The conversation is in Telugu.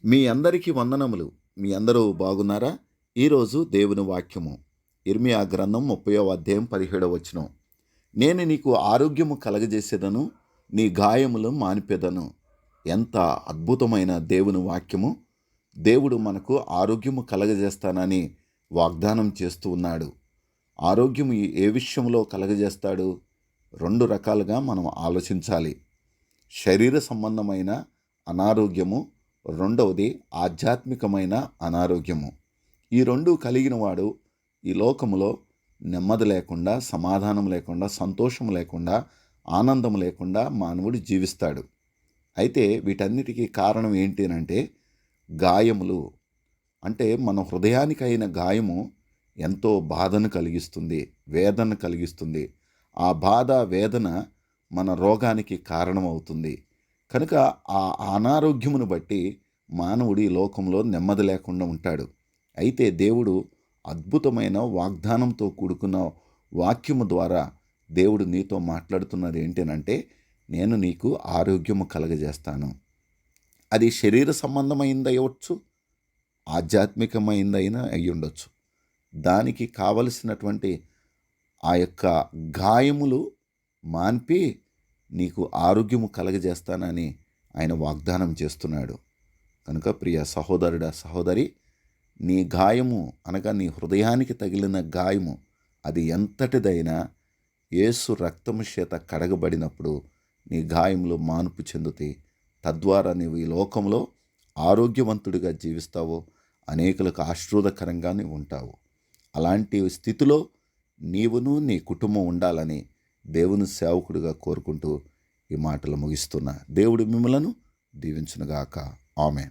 మీ అందరికీ వందనములు. మీ అందరూ బాగున్నారా? ఈరోజు దేవుని వాక్యము ఇర్మియా గ్రంథం 30వ అధ్యాయం 17వ వచనం. నేను నీకు ఆరోగ్యము కలగజేసేదను, నీ గాయములు మానిపెదను. ఎంత అద్భుతమైన దేవుని వాక్యము. దేవుడు మనకు ఆరోగ్యము కలగజేస్తానని వాగ్దానం చేస్తూ ఉన్నాడు. ఆరోగ్యము ఏ విషయంలో కలగజేస్తాడు? రెండు రకాలుగా మనం ఆలోచించాలి. శరీర సంబంధమైన అనారోగ్యము, రెండవది ఆధ్యాత్మికమైన అనారోగ్యము. ఈ రెండు కలిగిన వాడు ఈ లోకములో నెమ్మది లేకుండా, సమాధానం లేకుండా, సంతోషం లేకుండా, ఆనందం లేకుండా మానవుడు జీవిస్తాడు. అయితే వీటన్నిటికీ కారణం ఏంటి అంటే గాయములు. అంటే మన హృదయానికి అయిన గాయము ఎంతో బాధను కలిగిస్తుంది, వేదన కలిగిస్తుంది. ఆ బాధ, వేదన మన రోగానికి కారణమవుతుంది. కనుక ఆ అనారోగ్యమును బట్టి మానవుడు ఈ లోకంలో నెమ్మది లేకుండా ఉంటాడు. అయితే దేవుడు అద్భుతమైన వాగ్దానంతో కూడుకున్న వాక్యము ద్వారా దేవుడు నీతో మాట్లాడుతున్నది ఏంటంటే, నేను నీకు ఆరోగ్యము కలగజేస్తాను. అది శరీర సంబంధమైంది అయ్యవచ్చు, ఆధ్యాత్మికమైందైనా అయి ఉండొచ్చు. దానికి కావలసినటువంటి ఆ యొక్క గాయములు మాన్పి నీకు ఆరోగ్యము కలగజేస్తానని ఆయన వాగ్దానం చేస్తున్నాడు. కనుక ప్రియ సహోదరుడా, సహోదరి, నీ గాయము అనగా నీ హృదయానికి తగిలిన గాయము అది ఎంతటిదైనా యేసు రక్తము చేత కడగబడినప్పుడు నీ గాయములు మానుపు చెందుతాయి. తద్వారా నీవు ఈ లోకంలో ఆరోగ్యవంతుడిగా జీవిస్తావు, అనేకులకు ఆశీర్వాదకరంగా నీవు ఉంటావు. అలాంటి స్థితిలో నీవును నీ కుటుంబం ఉండాలని దేవుని సేవకుడిగా కోరుకుంటూ ఈ మాటలు ముగిస్తున్నా. దేవుడు మిమ్మలను దీవించునుగాక. ఆమేన్.